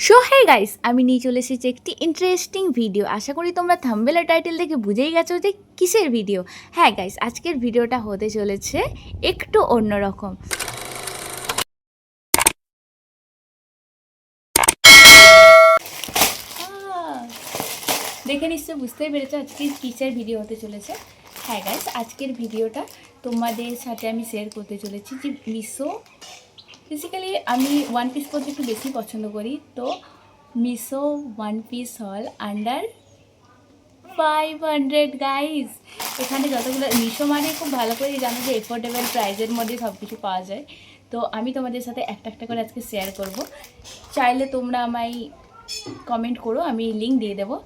So hey guys, আমি নিয়ে চলে এসেছি একটি ইন্টারেস্টিং ভিডিও। আশা করি তোমরা থাম্বনেল আর টাইটেল দেখে বুঝেই গেছো যে কিসের ভিডিও। হ্যাঁ গাইস, আজকের ভিডিওটা হতে চলেছে একটু অন্যরকম। দেখে নিশ্চয়ই বুঝতেই পেরেছো আজকে কিসের ভিডিও হতে চলেছে। হ্যাঁ গাইস, আজকের ভিডিওটা তোমাদের সাথে আমি শেয়ার করতে চলেছি যে মিশো, বেসিক্যালি আমি ওয়ান পিস পরতে একটু বেশি পছন্দ করি। তো মিশো ওয়ান পিস হল আন্ডার 500 গাইস। এখানে যতগুলো মিশো মানে খুব ভালো করে জানো যে এফোর্ডেবল প্রাইসের মধ্যে সব কিছু পাওয়া যায়। তো আমি তোমাদের সাথে একটা একটা করে আজকে শেয়ার করব। চাইলে তোমরা আমায় কমেন্ট করো, আমি লিঙ্ক দিয়ে দেবো।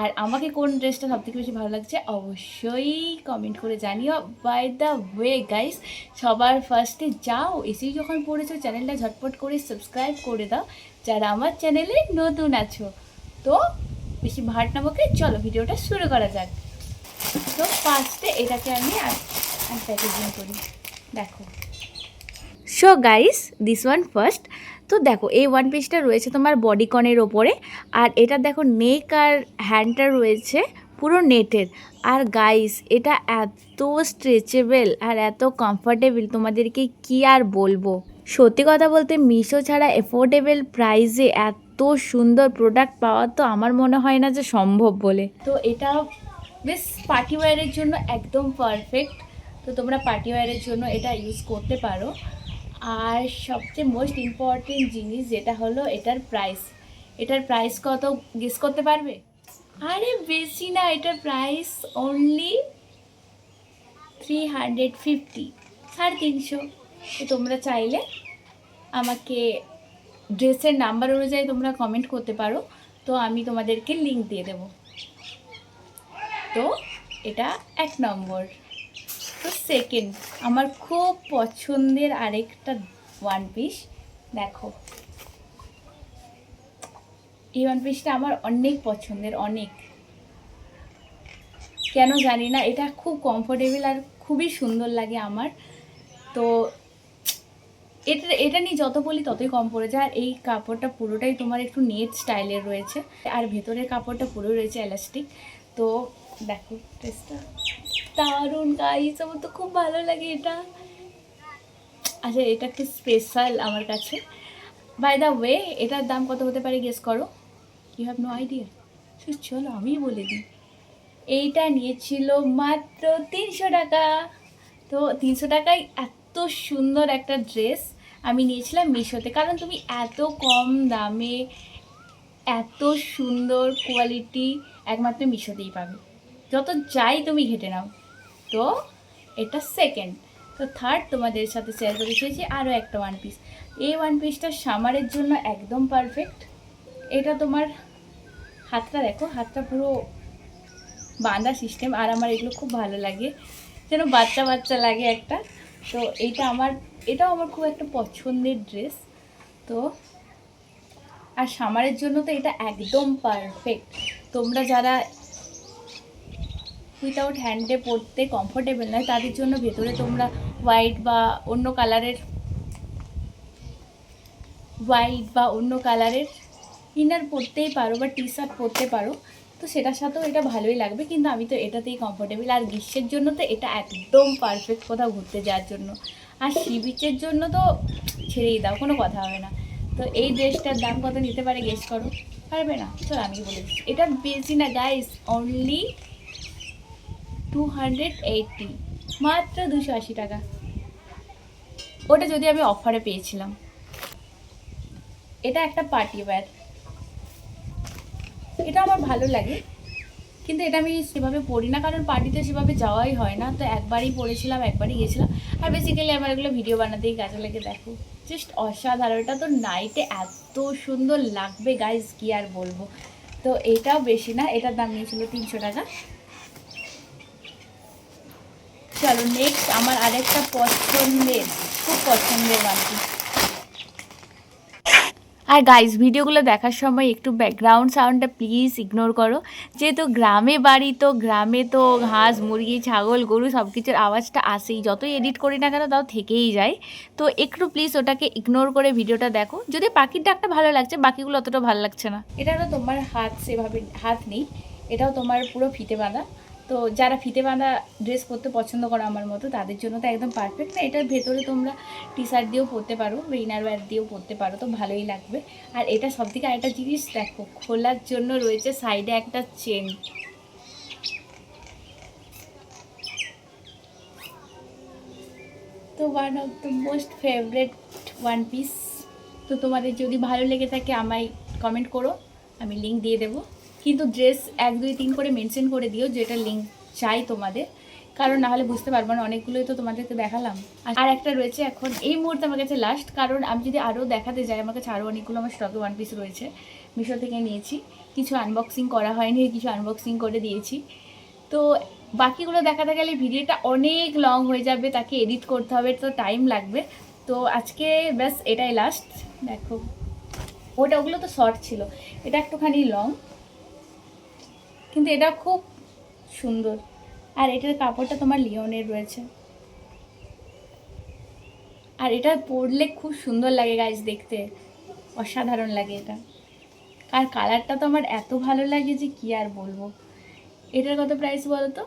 আর আমাকে কোন ড্রেসটা সবথেকে বেশি ভালো লাগছে অবশ্যই কমেন্ট করে জানিও। বাই দ্য ওয়ে গাইস, সবার ফার্স্টে যাও এসেই যখন পড়েছো চ্যানেলটা ঝটপট করে সাবস্ক্রাইব করে দাও যারা আমার চ্যানেলে নতুন আছো। তো বেশি ভাট না বকে চলো ভিডিওটা শুরু করা যাক। তো ফার্স্টে এটাকে আমি প্যাকেজিং করি, দেখো। So guys, this one first. তো দেখো এই ওয়ান পিসটা রয়েছে তোমার বডিকনের ওপরে, আর এটা দেখো নেক আর হ্যান্ডটা রয়েছে পুরো নেটের। আর গাইস এটা এত স্ট্রেচেবল আর এত কমফর্টেবল, তোমাদেরকে কি আর বলবো। সত্যি কথা বলতে মিশো ছাড়া এফোর্ডেবল প্রাইসে এত সুন্দর প্রোডাক্ট পাওয়া তো আমার মনে হয় না যে সম্ভব বলে। তো এটা বেশ পার্টি ওয়্যারের জন্য একদম পারফেক্ট। তো তোমরা পার্টি ওয়্যারের জন্য এটা ইউজ করতে পারো। আর সবচেয়ে মোস্ট ইম্পর্টেন্ট জিনিস যেটা হলো এটার প্রাইস। এটার প্রাইস কত গেস করতে পারবে? আরে বেশি না, এটার প্রাইস অনলি 350, 350। তো তোমরা চাইলে আমাকে ড্রেসের নাম্বার অনুযায়ী তোমরা কমেন্ট করতে পারো, তো আমি তোমাদেরকে লিঙ্ক দিয়ে দেব। তো এটা এক নম্বর। তো সেকেন্ড, আমার খুব পছন্দের আরেকটা ওয়ান পিস, দেখো এই ওয়ান পিসটা আমার অনেক পছন্দের, অনেক, কেন জানি না, এটা খুব কমফোর্টেবল আর খুবই সুন্দর লাগে আমার। তো এটা এটা নিয়ে যত বলি ততই কম পড়ে যায়। আর এই কাপড়টা পুরোটাই তোমার একটু নেট স্টাইলের রয়েছে, আর ভেতরের কাপড়টা পুরো রয়েছে এলাস্টিক। তো দেখো ড্রেসটা দারুণ গাইস, আমার তো খুব ভালো লাগে এটা। আচ্ছা, এটা একটু স্পেশাল আমার কাছে। বাই দ্য ওয়ে, এটার দাম কত হতে পারে গেস করো? You have no idea? চলো আমি বলে দিই। এইটা নিয়েছিল মাত্র 300 টাকা। তো 300 টাকায় এত সুন্দর একটা ড্রেস আমি নিয়েছিলাম মিশোতে, কারণ তুমি এত কম দামে এত সুন্দর কোয়ালিটি একমাত্র মিশোতেই পাবে, যত যাই তুমি ঘেটে নাও। তো এটা সেকেন্ড। তো থার্ড, তোমাদের সাথে শেয়ার করে চেয়েছি আরও একটা ওয়ান পিস। এই ওয়ান পিসটা সামারের জন্য একদম পারফেক্ট। এটা তোমার হাতটা দেখো, হাতটা পুরো বাঁধা সিস্টেম, আর আমার এগুলো খুব ভালো লাগে, যেন বাচ্চা বাচ্চা লাগে একটা। তো এটাও আমার খুব একটা পছন্দের ড্রেস। তো আর সামারের জন্য তো এটা একদম পারফেক্ট। তোমরা যারা উইথাউট হ্যান্ডে পরতে কমফোর্টেবল নয় তাদের জন্য ভেতরে তোমরা হোয়াইট বা অন্য কালারের ইনার পরতেই পারো বা টি শার্ট পরতে পারো। তো সেটার সাথেও এটা ভালোই লাগবে, কিন্তু আমি তো এটাতেই কমফোর্টেবল। আর গ্রীষ্মের জন্য তো এটা একদম পারফেক্ট কোথাও ঘুরতে যাওয়ার জন্য। আর সি বিচের জন্য তো ছেড়েই দাও, কোনো কথা হবে না। তো এই ড্রেসটার দাম কত নিতে পারে গেস করো? পারবে না? চলো আমি বলে দিচ্ছি। এটা বেশি না গাইস, অনলি 280, মাত্র 280 টাকা। ওটা যদি আমি অফারে পেয়েছিলাম। এটা একটা পার্টি ওয়্যার, এটা আমার ভালো লাগে, কিন্তু এটা আমি সেভাবে পড়ি না, কারণ পার্টিতে সেভাবে যাওয়াই হয় না। তো একবারই পড়েছিলাম, একবারই গেছিলাম। আর বেসিক্যালি আমার এগুলো ভিডিও বানাতেই কাজে লেগে, দেখো জাস্ট অসাধারণ। এটা তো নাইটে এত সুন্দর লাগবে গাইজ, কি আর বলবো। তো এটাও বেশি না, এটার দাম নিয়েছিল 300 টাকা। চলো নেক্সট, আমার আরেকটা খুব পছন্দের ওয়ান পিস। আর গাইস ভিডিওগুলো দেখার সময় একটু ব্যাকগ্রাউন্ড সাউন্ডটা প্লিজ ইগনোর করো, যেহেতু গ্রামে বাড়ি, তো গ্রামে তো হাঁস মুরগি ছাগল গরু সব কিছুর আওয়াজটা আসেই, যতই এডিট করি না কেন তাও থেকেই যায়। তো একটু প্লিজ ওটাকে ইগনোর করে ভিডিওটা দেখো। যদি পাখির ডাকটা ভালো লাগছে, বাকিগুলো অতটা ভালো লাগছে না। এটারও তোমার হাত সেভাবে হাত নেই, এটাও তোমার পুরো ফিতে বাঁধা। তো যারা ফিতে বাঁধা ড্রেস পরতে পছন্দ করো আমার মতো, তাদের জন্য তো একদম পারফেক্ট না। এটার ভেতরে তোমরা টি শার্ট দিয়েও পরতে পারো, ইনার ওয়্যার দিয়েও পরতে পারো, তো ভালোই লাগবে। আর এটা সবথেকে আরেকটা জিনিস দেখো, খোলার জন্য রয়েছে সাইডে একটা চেন। তো one of the most favourite one piece. তো তোমাদের যদি ভালো লেগে থাকে আমায় কমেন্ট করো, আমি লিঙ্ক দিয়ে দেবো। কিন্তু ড্রেস 1 2 3 করে মেনশন করে দিও যেটা লিঙ্ক চাই তোমাদের, কারণ নাহলে বুঝতে পারবো না। অনেকগুলোই তো তোমাদেরকে দেখালাম। আর একটা রয়েছে এখন এই মুহূর্তে আমার কাছে লাস্ট, কারণ আমি যদি আরও দেখাতে যাই আমার কাছে আরও অনেকগুলো আমার স্টকে ওয়ান পিস রয়েছে। মিশো থেকে নিয়েছি, কিছু আনবক্সিং করা হয়নি, কিছু আনবক্সিং করে দিয়েছি। তো বাকিগুলো দেখাতে গেলে ভিডিওটা অনেক লং হয়ে যাবে, তাকে এডিট করতে হবে, তো টাইম লাগবে। তো আজকে ব্যাস এটাই লাস্ট। দেখো ওগুলো তো শর্ট ছিল, এটা একটুখানি লং, কিন্তু এটা খুব সুন্দর। আর এটার কাপড়টা তোমার লিওনের রয়েছে, আর এটা পরলে খুব সুন্দর লাগে গাইস, দেখতে অসাধারণ লাগে এটা। আর কালারটা তো আমার এত ভালো লাগে যে কি আর বলবো। এটার কত প্রাইস বলো তো?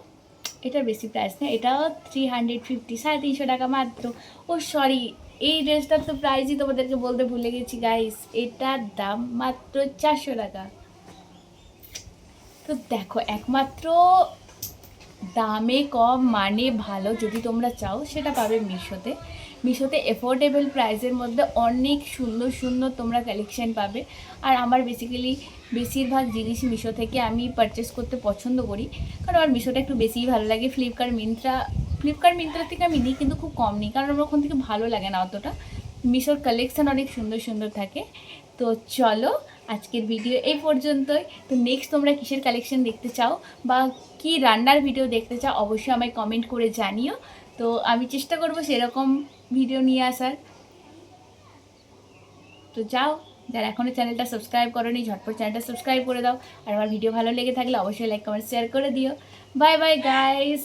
এটার বেশি প্রাইস না, এটাও 350, 350 টাকা মাত্র। ও সরি, এই ড্রেসটার তো প্রাইসই তোমাদেরকে বলতে ভুলে গেছি গাইস, এটার দাম মাত্র 400 টাকা। তো দেখো, একমাত্র দামে কম মানে ভালো যদি তোমরা চাও সেটা পাবে মিশোতে। মিশোতে এফোর্ডেবল প্রাইসের মধ্যে অনেক সুন্দর সুন্দর তোমরা কালেকশান পাবে। আর আমার বেশিরভাগ জিনিস মিশো থেকে আমি পারচেস করতে পছন্দ করি, কারণ আমার মিশোটা একটু বেশিই ভালো লাগে। ফ্লিপকার্ট মিন্ত্রা থেকে আমি নিই, কিন্তু খুব কম নিই, কারণ আমার ওখান থেকে ভালো লাগে না অতটা। মিশোর কালেকশান অনেক সুন্দর সুন্দর থাকে। তো চলো আজকের ভিডিও এই পর্যন্তই। তো নেক্সট তোমরা কিসের কালেকশন দেখতে চাও বা কি রান্নার ভিডিও দেখতে চাও অবশ্যই আমায় কমেন্ট করে জানিও। তো আমি চেষ্টা করবো সেরকম ভিডিও নিয়ে আসার। তো যাও, যারা এখনও চ্যানেলটা সাবস্ক্রাইব করোনি ঝটপট চ্যানেলটা সাবস্ক্রাইব করে দাও। আর আমার ভিডিও ভালো লেগে থাকলে অবশ্যই লাইক কমেন্ট শেয়ার করে দিও। Bye bye guys.